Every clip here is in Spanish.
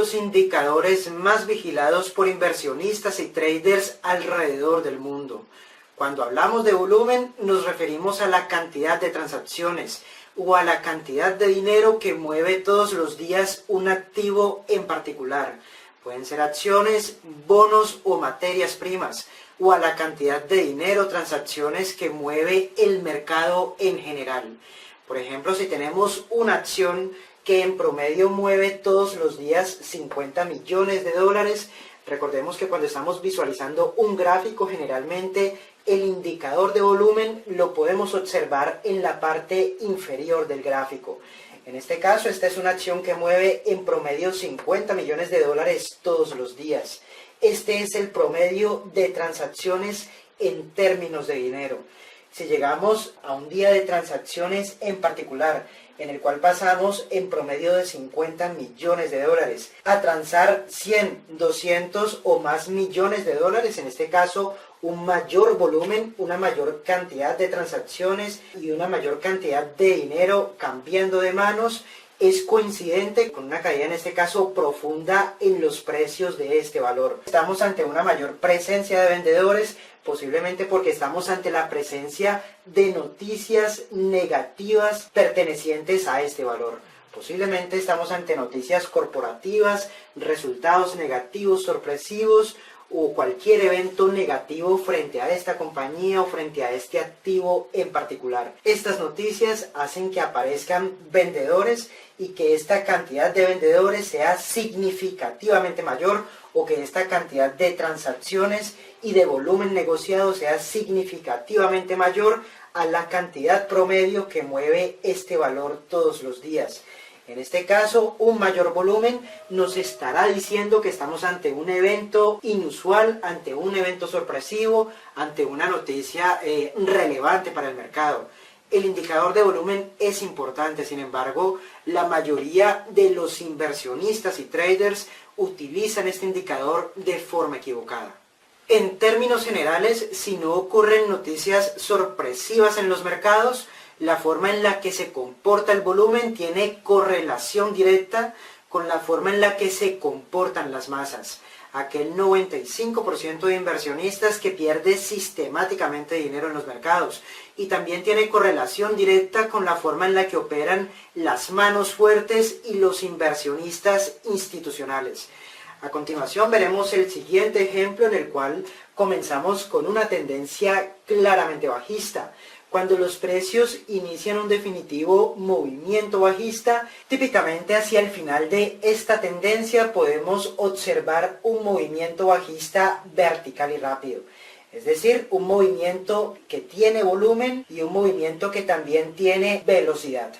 los indicadores más vigilados por inversionistas y traders alrededor del mundo. Cuando hablamos de volumen, nos referimos a la cantidad de transacciones o a la cantidad de dinero que mueve todos los días un activo en particular. Pueden ser acciones, bonos o materias primas, o a la cantidad de dinero, transacciones que mueve el mercado en general. Por ejemplo, si tenemos una acción que en promedio mueve todos los días 50 millones de dólares, recordemos que cuando estamos visualizando un gráfico, generalmente el indicador de volumen lo podemos observar en la parte inferior del gráfico. En este caso, esta es una acción que mueve en promedio 50 millones de dólares todos los días. Este es el promedio de transacciones en términos de dinero. Si llegamos a un día de transacciones en particular, en el cual pasamos en promedio de 50 millones de dólares a transar 100, 200 o más millones de dólares, en este caso un mayor volumen, una mayor cantidad de transacciones y una mayor cantidad de dinero cambiando de manos, es coincidente con una caída, en este caso profunda, en los precios de este valor. Estamos ante una mayor presencia de vendedores, posiblemente porque estamos ante la presencia de noticias negativas pertenecientes a este valor. Posiblemente estamos ante noticias corporativas, resultados negativos, sorpresivos, o cualquier evento negativo frente a esta compañía o frente a este activo en particular. Estas noticias hacen que aparezcan vendedores y que esta cantidad de vendedores sea significativamente mayor, o que esta cantidad de transacciones y de volumen negociado sea significativamente mayor a la cantidad promedio que mueve este valor todos los días. En este caso, un mayor volumen nos estará diciendo que estamos ante un evento inusual, ante un evento sorpresivo, ante una noticia relevante para el mercado. El indicador de volumen es importante, sin embargo, la mayoría de los inversionistas y traders utilizan este indicador de forma equivocada. En términos generales, si no ocurren noticias sorpresivas en los mercados, la forma en la que se comporta el volumen tiene correlación directa con la forma en la que se comportan las masas. Aquel 95% de inversionistas que pierde sistemáticamente dinero en los mercados. Y también tiene correlación directa con la forma en la que operan las manos fuertes y los inversionistas institucionales. A continuación veremos el siguiente ejemplo en el cual comenzamos con una tendencia claramente bajista. Cuando los precios inician un definitivo movimiento bajista, típicamente hacia el final de esta tendencia podemos observar un movimiento bajista vertical y rápido. Es decir, un movimiento que tiene volumen y un movimiento que también tiene velocidad.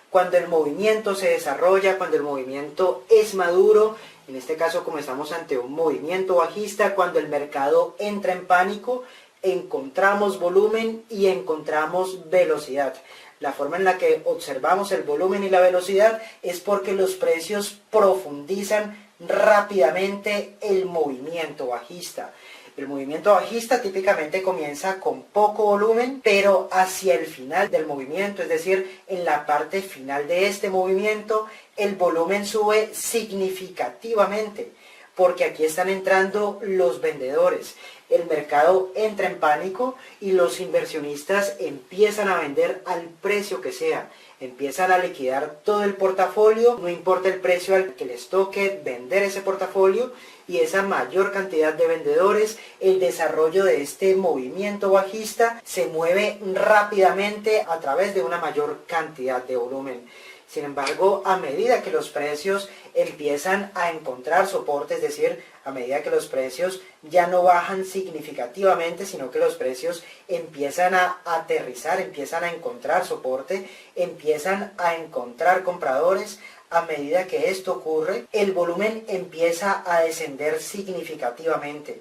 Cuando el movimiento se desarrolla, cuando el movimiento es maduro, en este caso como estamos ante un movimiento bajista, cuando el mercado entra en pánico, encontramos volumen y encontramos velocidad. La forma en la que observamos el volumen y la velocidad es porque los precios profundizan rápidamente el movimiento bajista. El movimiento bajista típicamente comienza con poco volumen, pero hacia el final del movimiento, es decir, en la parte final de este movimiento, el volumen sube significativamente, porque aquí están entrando los vendedores. El mercado entra en pánico y los inversionistas empiezan a vender al precio que sea. Empiezan a liquidar todo el portafolio, no importa el precio al que les toque vender ese portafolio, y esa mayor cantidad de vendedores, el desarrollo de este movimiento bajista se mueve rápidamente a través de una mayor cantidad de volumen. Sin embargo, a medida que los precios empiezan a encontrar soporte, es decir, a medida que los precios ya no bajan significativamente, sino que los precios empiezan a aterrizar, empiezan a encontrar soporte, empiezan a encontrar compradores, a medida que esto ocurre, el volumen empieza a descender significativamente.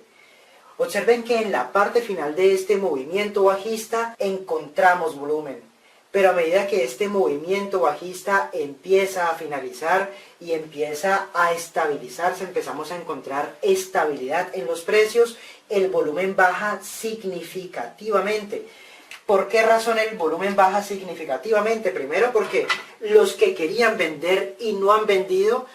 Observen que en la parte final de este movimiento bajista encontramos volumen. Pero a medida que este movimiento bajista empieza a finalizar y empieza a estabilizarse, empezamos a encontrar estabilidad en los precios, el volumen baja significativamente. ¿Por qué razón el volumen baja significativamente? Primero porque los que querían vender y no han vendido,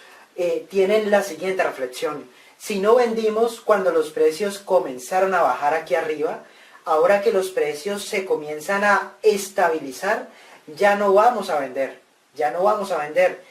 tienen la siguiente reflexión. Si no vendimos cuando los precios comenzaron a bajar aquí arriba, ahora que los precios se comienzan a estabilizar, ya no vamos a vender, ya no vamos a vender.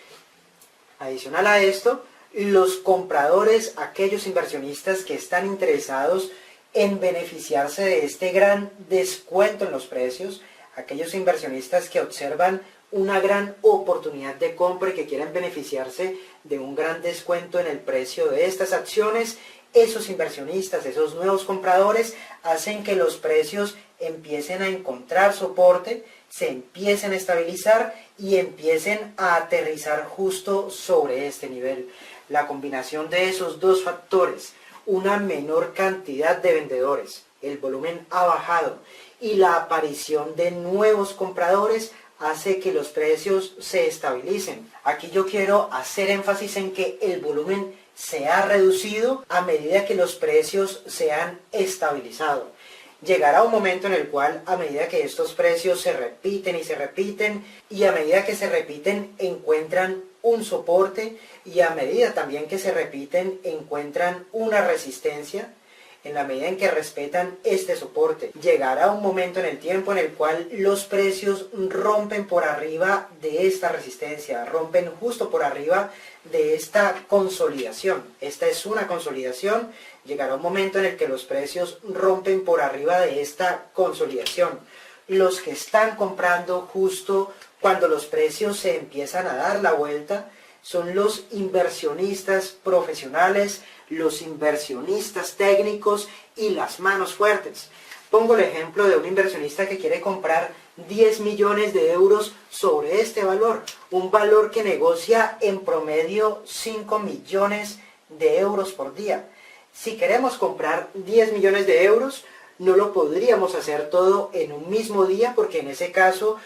Adicional a esto, los compradores, aquellos inversionistas que están interesados en beneficiarse de este gran descuento en los precios, aquellos inversionistas que observan una gran oportunidad de compra y que quieren beneficiarse de un gran descuento en el precio de estas acciones, esos inversionistas, esos nuevos compradores, hacen que los precios empiecen a encontrar soporte, se empiecen a estabilizar y empiecen a aterrizar justo sobre este nivel. La combinación de esos dos factores, una menor cantidad de vendedores, el volumen ha bajado y la aparición de nuevos compradores hace que los precios se estabilicen. Aquí yo quiero hacer énfasis en que el volumen se ha reducido a medida que los precios se han estabilizado. Llegará un momento en el cual, a medida que estos precios se repiten y a medida que se repiten encuentran un soporte y a medida también que se repiten encuentran una resistencia, en la medida en que respetan este soporte. Llegará un momento en el tiempo en el cual los precios rompen por arriba de esta resistencia, rompen justo por arriba de esta consolidación. Esta es una consolidación. Llegará un momento en el que los precios rompen por arriba de esta consolidación. Los que están comprando justo cuando los precios se empiezan a dar la vuelta son los inversionistas profesionales, los inversionistas técnicos y las manos fuertes. Pongo el ejemplo de un inversionista que quiere comprar 10 millones de euros sobre este valor, un valor que negocia en promedio 5 millones de euros por día. Si queremos comprar 10 millones de euros, no lo podríamos hacer todo en un mismo día porque en ese caso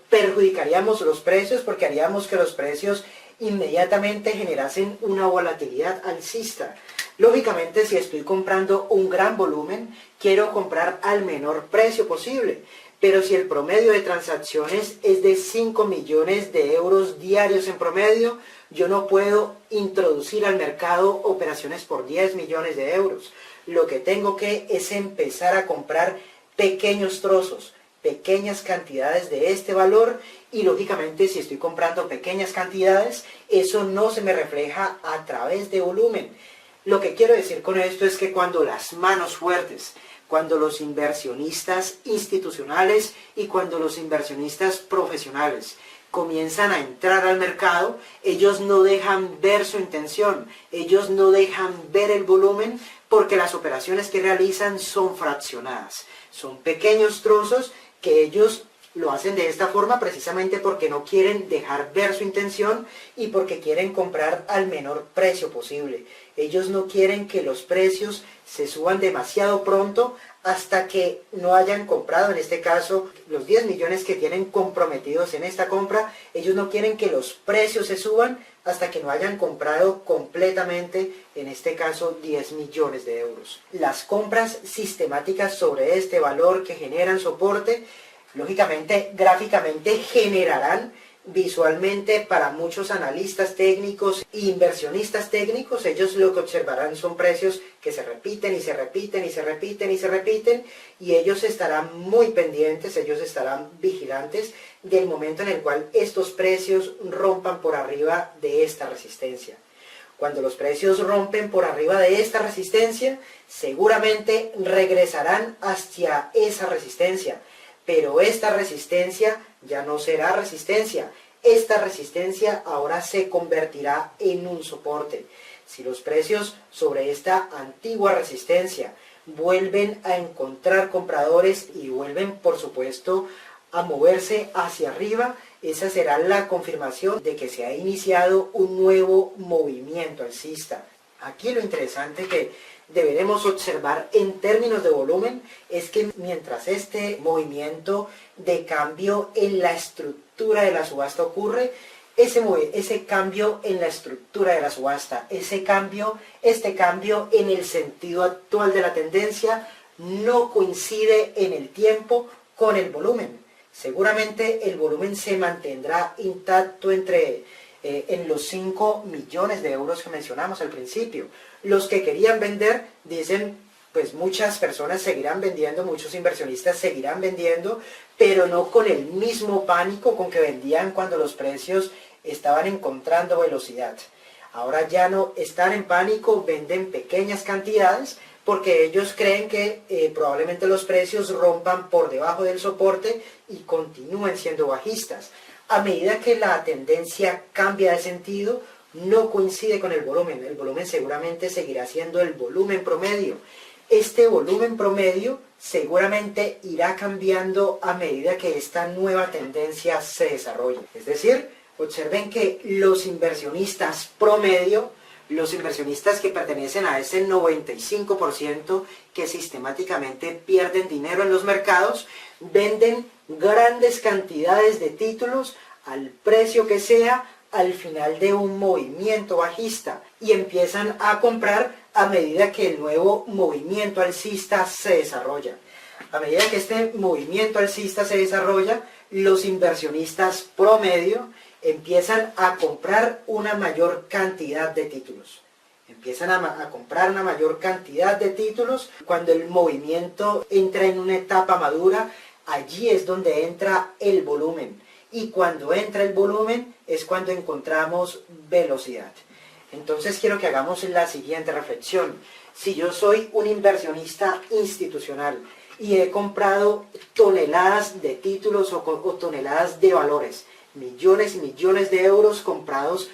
perjudicaríamos los precios porque haríamos que los precios inmediatamente generasen una volatilidad alcista. Lógicamente, si estoy comprando un gran volumen, quiero comprar al menor precio posible, pero si el promedio de transacciones es de 5 millones de euros diarios en promedio, yo no puedo introducir al mercado operaciones por 10 millones de euros. Lo que tengo que es empezar a comprar pequeños trozos, pequeñas cantidades de este valor y lógicamente si estoy comprando pequeñas cantidades, eso no se me refleja a través de volumen. Lo que quiero decir con esto es que cuando las manos fuertes, cuando los inversionistas institucionales y cuando los inversionistas profesionales comienzan a entrar al mercado, ellos no dejan ver su intención, ellos no dejan ver el volumen porque las operaciones que realizan son fraccionadas, son pequeños trozos que ellos lo hacen de esta forma precisamente porque no quieren dejar ver su intención y porque quieren comprar al menor precio posible. Ellos no quieren que los precios se suban demasiado pronto hasta que no hayan comprado, en este caso, los 10 millones que tienen comprometidos en esta compra. Ellos no quieren que los precios se suban hasta que no hayan comprado completamente, en este caso, 10 millones de euros. Las compras sistemáticas sobre este valor que generan soporte, lógicamente, gráficamente generarán visualmente para muchos analistas técnicos e inversionistas técnicos, ellos lo que observarán son precios que se repiten y se repiten y se repiten y se repiten y ellos estarán muy pendientes, ellos estarán vigilantes del momento en el cual estos precios rompan por arriba de esta resistencia. Cuando los precios rompen por arriba de esta resistencia, seguramente regresarán hacia esa resistencia. Pero esta resistencia ya no será resistencia. Esta resistencia ahora se convertirá en un soporte. Si los precios sobre esta antigua resistencia vuelven a encontrar compradores y vuelven, por supuesto, a moverse hacia arriba, esa será la confirmación de que se ha iniciado un nuevo movimiento alcista. Aquí lo interesante que deberemos observar en términos de volumen es que mientras este movimiento de cambio en la estructura de la subasta ocurre, ese cambio en la estructura de la subasta, este cambio en el sentido actual de la tendencia no coincide en el tiempo con el volumen. Seguramente el volumen se mantendrá intacto entre en los 5 millones de euros que mencionamos al principio. Los que querían vender dicen, pues muchas personas seguirán vendiendo, muchos inversionistas seguirán vendiendo, pero no con el mismo pánico con que vendían cuando los precios estaban encontrando velocidad. Ahora ya no están en pánico, venden pequeñas cantidades porque ellos creen que probablemente los precios rompan por debajo del soporte y continúen siendo bajistas. A medida que la tendencia cambia de sentido, no coincide con el volumen seguramente seguirá siendo el volumen promedio. Este volumen promedio seguramente irá cambiando a medida que esta nueva tendencia se desarrolle. Es decir, observen que los inversionistas promedio, los inversionistas que pertenecen a ese 95% que sistemáticamente pierden dinero en los mercados, venden grandes cantidades de títulos al precio que sea al final de un movimiento bajista y empiezan a comprar a medida que el nuevo movimiento alcista se desarrolla. A medida que este movimiento alcista se desarrolla, los inversionistas promedio empiezan a comprar una mayor cantidad de títulos. Empiezan a comprar una mayor cantidad de títulos. Cuando el movimiento entra en una etapa madura, allí es donde entra el volumen. Y cuando entra el volumen es cuando encontramos velocidad. Entonces quiero que hagamos la siguiente reflexión. Si yo soy un inversionista institucional y he comprado toneladas de títulos o toneladas de valores, millones y millones de euros comprados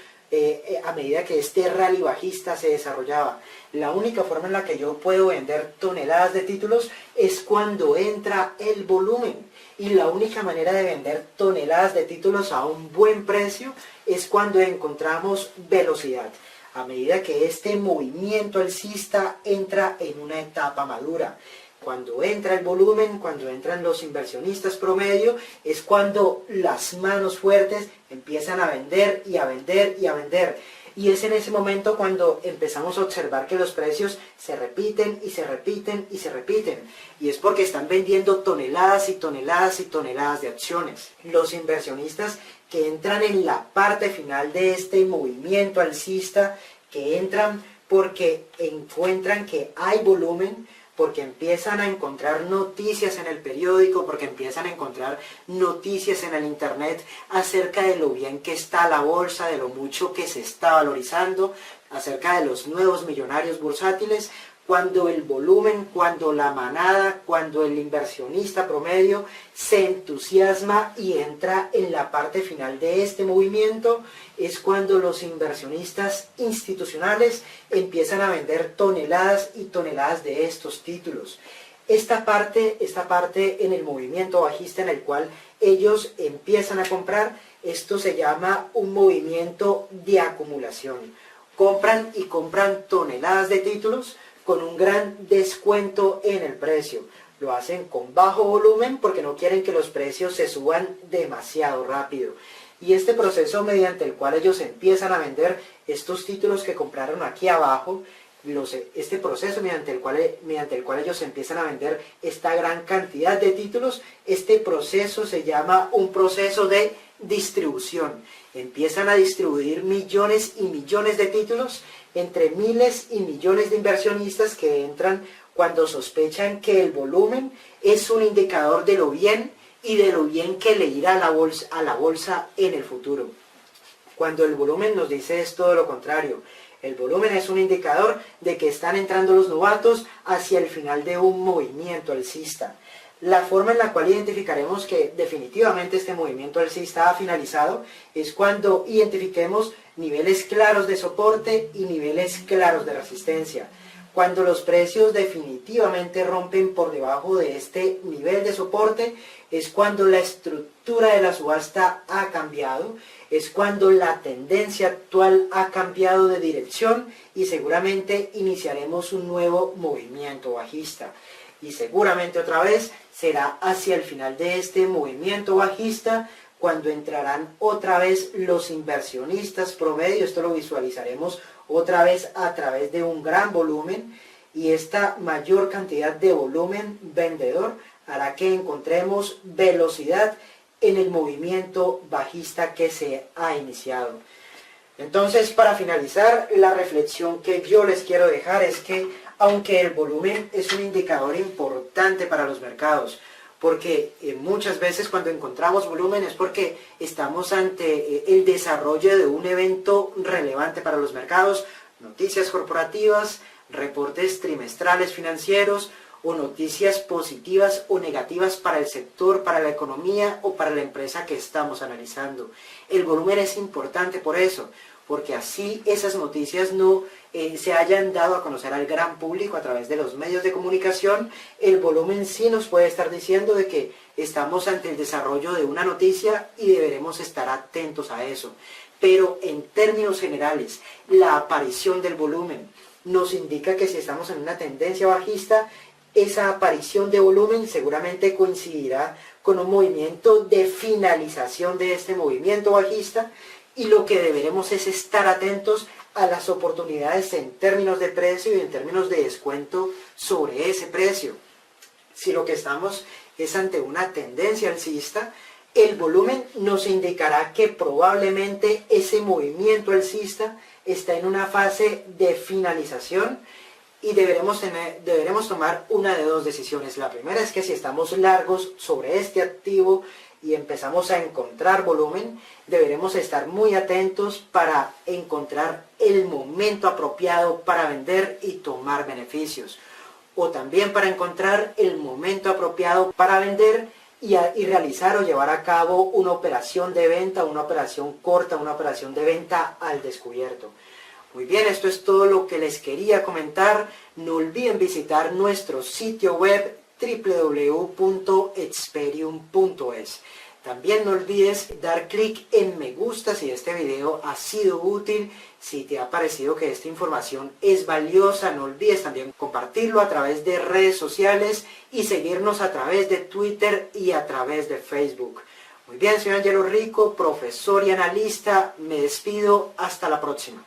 a medida que este rally bajista se desarrollaba, la única forma en la que yo puedo vender toneladas de títulos es cuando entra el volumen. Y la única manera de vender toneladas de títulos a un buen precio es cuando encontramos velocidad. A medida que este movimiento alcista entra en una etapa madura. Cuando entra el volumen, cuando entran los inversionistas promedio, es cuando las manos fuertes empiezan a vender y a vender y a vender. Y es en ese momento cuando empezamos a observar que los precios se repiten y se repiten y se repiten. Y es porque están vendiendo toneladas y toneladas y toneladas de acciones. Los inversionistas que entran en la parte final de este movimiento alcista, que entran porque encuentran que hay volumen, porque empiezan a encontrar noticias en el periódico, porque empiezan a encontrar noticias en el internet acerca de lo bien que está la bolsa, de lo mucho que se está valorizando, acerca de los nuevos millonarios bursátiles. Cuando el volumen, cuando la manada, cuando el inversionista promedio se entusiasma y entra en la parte final de este movimiento, es cuando los inversionistas institucionales empiezan a vender toneladas y toneladas de estos títulos. Esta parte en el movimiento bajista en el cual ellos empiezan a comprar, esto se llama un movimiento de acumulación. Compran y compran toneladas de títulos con un gran descuento en el precio. Lo hacen con bajo volumen porque no quieren que los precios se suban demasiado rápido. Y este proceso mediante el cual ellos empiezan a vender estos títulos que compraron aquí abajo, este proceso mediante el cual ellos empiezan a vender esta gran cantidad de títulos, este proceso se llama un proceso de distribución. Empiezan a distribuir millones y millones de títulos entre miles y millones de inversionistas que entran cuando sospechan que el volumen es un indicador de lo bien y de lo bien que le irá a la bolsa en el futuro. Cuando el volumen nos dice es todo lo contrario. El volumen es un indicador de que están entrando los novatos hacia el final de un movimiento alcista. La forma en la cual identificaremos que definitivamente este movimiento alcista ha finalizado es cuando identifiquemos niveles claros de soporte y niveles claros de resistencia. Cuando los precios definitivamente rompen por debajo de este nivel de soporte, es cuando la estructura de la subasta ha cambiado, es cuando la tendencia actual ha cambiado de dirección y seguramente iniciaremos un nuevo movimiento bajista. Y seguramente otra vez será hacia el final de este movimiento bajista cuando entrarán otra vez los inversionistas promedio. Esto lo visualizaremos otra vez a través de un gran volumen, y esta mayor cantidad de volumen vendedor hará que encontremos velocidad en el movimiento bajista que se ha iniciado. Entonces, para finalizar, la reflexión que yo les quiero dejar es que aunque el volumen es un indicador importante para los mercados, porque muchas veces cuando encontramos volumen es porque estamos ante el desarrollo de un evento relevante para los mercados, noticias corporativas, reportes trimestrales financieros o noticias positivas o negativas para el sector, para la economía o para la empresa que estamos analizando. El volumen es importante por eso, porque así esas noticias no se hayan dado a conocer al gran público a través de los medios de comunicación. El volumen sí nos puede estar diciendo de que estamos ante el desarrollo de una noticia y deberemos estar atentos a eso. Pero en términos generales, la aparición del volumen nos indica que si estamos en una tendencia bajista, esa aparición de volumen seguramente coincidirá con un movimiento de finalización de este movimiento bajista, y lo que deberemos es estar atentos a las oportunidades en términos de precio y en términos de descuento sobre ese precio. Si lo que estamos es ante una tendencia alcista, el volumen nos indicará que probablemente ese movimiento alcista está en una fase de finalización y deberemos tomar una de dos decisiones. La primera es que si estamos largos sobre este activo y empezamos a encontrar volumen, deberemos estar muy atentos para encontrar el momento apropiado para vender y tomar beneficios. O también para encontrar el momento apropiado para vender y realizar o llevar a cabo una operación de venta, una operación corta, una operación de venta al descubierto. Muy bien, esto es todo lo que les quería comentar. No olviden visitar nuestro sitio web www.experium.es. También no olvides dar clic en me gusta si este video ha sido útil, si te ha parecido que esta información es valiosa. No olvides también compartirlo a través de redes sociales y seguirnos a través de Twitter y a través de Facebook. Muy bien, soy Angelo Rico, profesor y analista. Me despido. Hasta la próxima.